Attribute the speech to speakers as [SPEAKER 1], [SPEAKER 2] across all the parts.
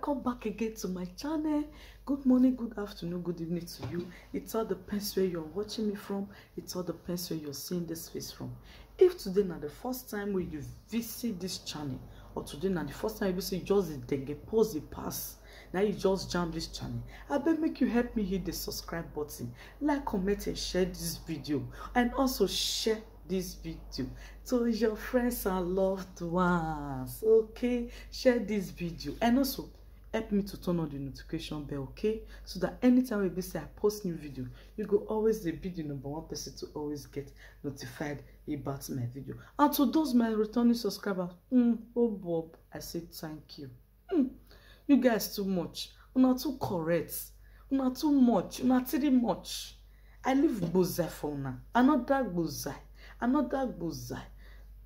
[SPEAKER 1] Welcome back again to my channel. Good morning, good afternoon, good evening to you. It's all depends where you're watching me from. It's all depends where you're seeing this face from. If today now the first time when you visit this channel, or today now the first time you see just the pause the pass, now you just jump this channel, I beg make you help me hit the subscribe button, like, comment and share this video, and also share this video to your friends and loved ones. Okay, share this video and also help me to turn on the notification bell, okay, so that anytime we say I post new video, you go always be the #1 person to always get notified about my video. And to those my returning subscribers, oh Bob, I say thank you. You guys too much, una too correct, una too much, una too much. I leave Bozai for now, another Bozai.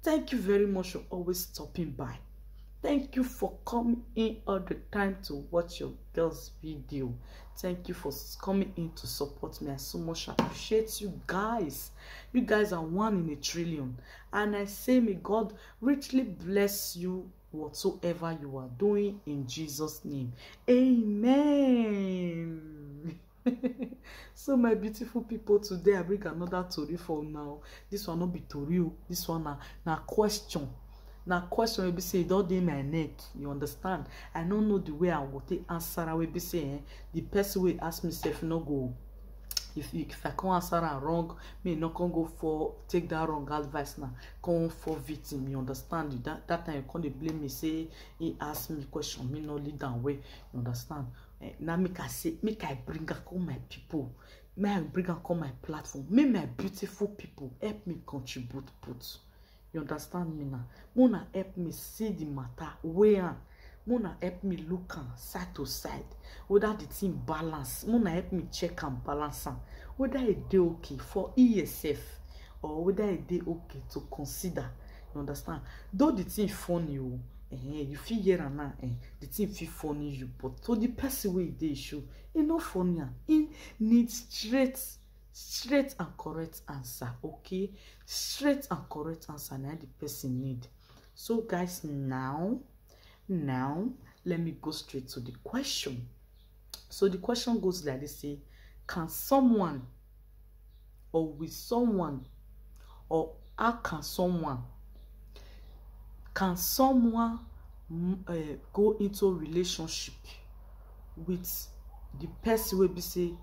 [SPEAKER 1] Thank you very much for always stopping by. Thank you for coming in all the time to watch your girl's video. Thank you for coming in to support me. I so much appreciate you guys. You guys are 1 in a trillion. And I say may God richly bless you whatsoever you are doing in Jesus' name. Amen. So my beautiful people, today I bring another story for now. This one not be story, this one na question. Now question will be say don't dey my neck. You understand? I don't know the way I will take answer. I will be saying the person will ask me if no go. If I can't answer and wrong, me not can go for take that wrong advice now. Come for victim. You understand? That time you can't blame me. Say he asked me question. Me no lead down way. You understand? Now make I say, make I bring all my people. May I bring all my platform. May my beautiful people help me contribute. You understand me now? Mona help me see the matter where. Mona help me look side to side. Whether the thing balance. Mona help me check and balance. Whether it dey okay for ESF or whether it dey okay to consider. You understand? Though the thing funny you. You feel here and now, the thing feel funny you, but to the person where they show, it not funny. It needs straight and correct answer. Okay, straight and correct answer. Now the person need. So guys, now let me go straight to the question. So the question goes like this: say, can someone, or with someone, or how can someone go into a relationship with the person will be say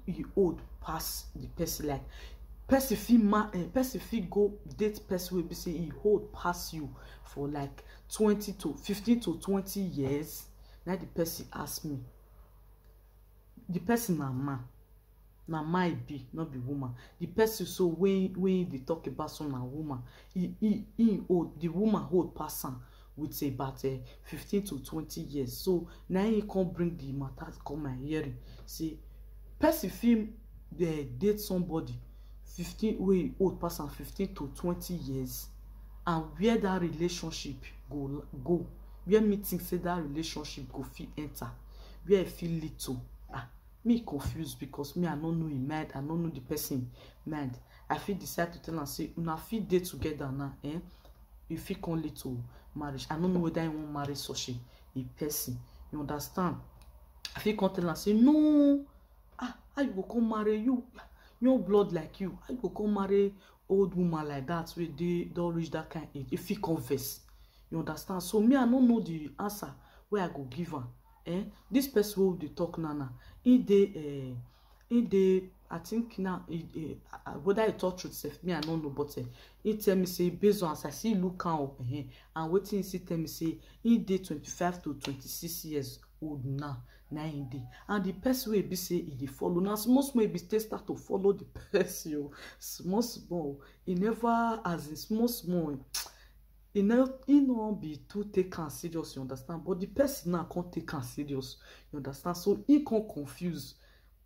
[SPEAKER 1] you old pass the person, like person fit go date person will be say he old pass you for like 15 to 20 years. Now the person ask me, the person na man. Na might be not be woman. The person so when they talk about some a woman, he old, the woman old person would say about 15 to 20 years. So now he can't bring the matter come my hearing. See, person film they date somebody 15 way old person 15 to 20 years, and where that relationship go where me think say that relationship go fit enter, where I feel little. Me confused because me I don't know him mind, I don't know the person mind. I feel decide to tell and say una fit dey together now, you fit come lead to marriage. I don't know whether I want marry such a person. You understand? I feel come tell and say no, how you go come marry you? Your blood like you. How you go come marry old woman like that where they don't reach that kind of age? If you converse, you understand? So me I don't know the answer where I go give her. This person who they talk now, I think now whether I talk truth self, me I don't know, but he tell me say based on as I see look up and waiting he tell me say he dey 25 to 26 years old now he dey, and the person will be say he dey follow now small be start to follow the person small he never as in small. He not be too take am serious, you understand? But the person now can't take am serious, you understand? So he can't confuse.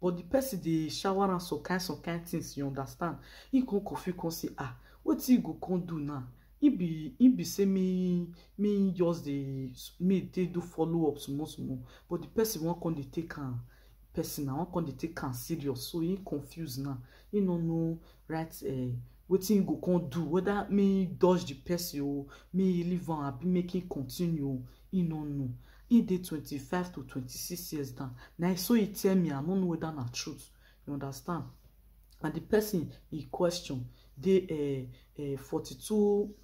[SPEAKER 1] But the person they shower and some kind things, you understand? He can't confuse, can't say what he go can't do now? He be say me just they do follow up small. But the person won't come they take am person now, won't come they take am serious. So he confused now. He don't know right wetin go come do, whether me dodge the person or me leave am abi make it continue. He no know. he dey 25 to 26 years down. Now so he tell me, I don't know whether na truth. You understand? And the person he question dey 42.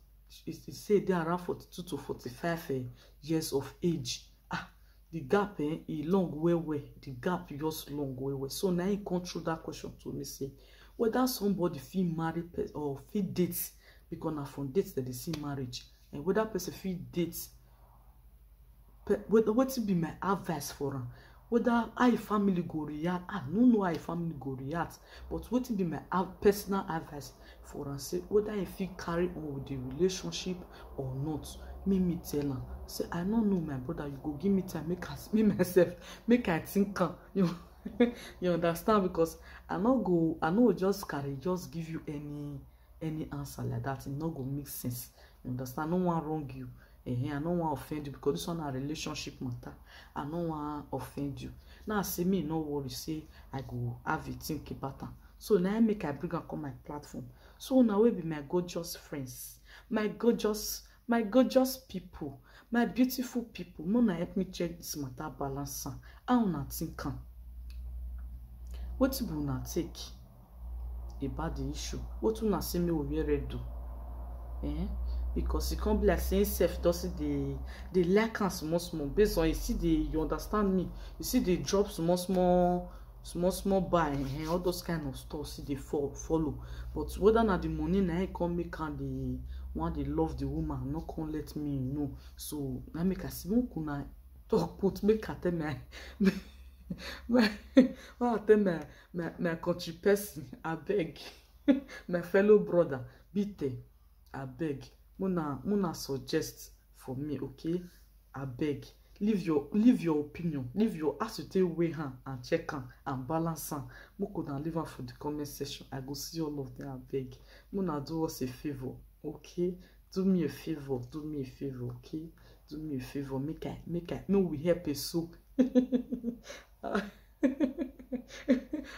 [SPEAKER 1] He say they around 42 to 45 years of age. The gap e long well. The gap just long well. So now he come through that question to me, say whether somebody fit marry or fit date, because na from dates that they see marriage, and whether person fit date, wetin be my advice for am, whether how family go react. I no know how family go react, but wetin be my personal advice for am, say whether if fit carry on with the relationship or not. Me tell am, say I no know, my brother, you go give me time, make I think am. You understand? Because I no just give you any answer like that. It no go make sense. You understand? I no wan wrong you. I no wan offend you, because this one a relationship matter. I no wan offend you. Now say me no worry, say I go have a think about am. So now make I bring am come my platform. So now we be my gorgeous friends, my gorgeous people, my beautiful people. Mona help me check this matter balance. How una think am? What will una take about the issue? What una say me we ready do? Because it can't be like saying self does it the like and small based on you see you understand me, you see they drop small buy and all those kind of stuff, see they follow. But whether not the money now come make and the one they love the woman, not can let me know. So I make a simple kuna talk put make a tell me my country person, I beg. My fellow brother, bite, I beg. Muna suggest for me, okay? I beg. Leave your opinion. Leave your ask to take weigh hand and check am and balance am. Moko dan leave am for the comment section. I go see all of them. I beg. Muna do us a favor, okay? Do me a favor, okay? Do me a favor. Make we help a soul. I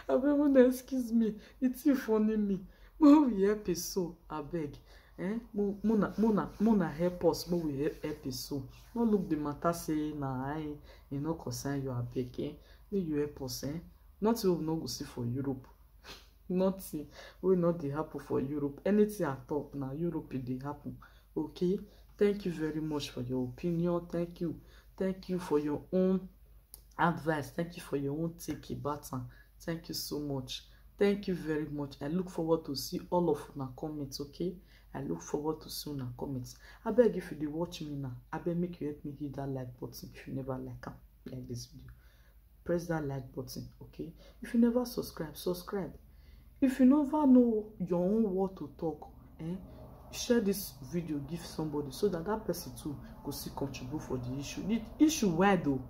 [SPEAKER 1] beg, Muna, excuse me. It's you funny me. Make we help a soul. I beg. Muna help us. Make we help a soul. No look the matter say nah, you know concern you. I beg. Make you help us. Nothing we no go see for Europe. Nothing will not dey happen for Europe. Anything at all now Europe it dey happen. Okay. Thank you very much for your opinion. Thank you for your own advice. Thank you for your own take about am. Thank you so much. Thank you very much. I look forward to see all of una comments. Okay. I look forward to see una comments. I beg, if you dey watch me now, I beg make you help me hit that like button if you never like this video. Press that like button, okay? If you never subscribe. If you never know your own word to talk, share this video, give somebody, so that person too go see contribute for the issue. The issue wide though.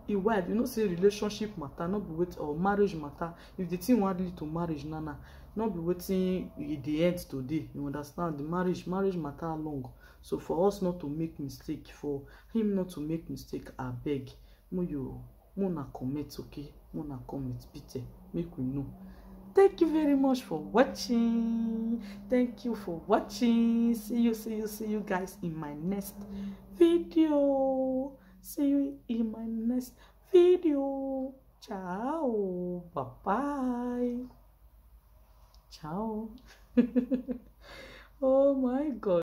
[SPEAKER 1] It wide. You know, say relationship matter, not be wait, or marriage matter. If the thing want lead to marriage, nana, not be waiting the end today. You understand? The marriage matter long. So for us not to make mistake, for him not to make mistake, I beg. Muna comment, okay? Muna comment, Peter. Make we know. Thank you very much for watching. Thank you for watching. See you guys in my next video. See you in my next video. Ciao. Bye-bye. Ciao. Oh my God.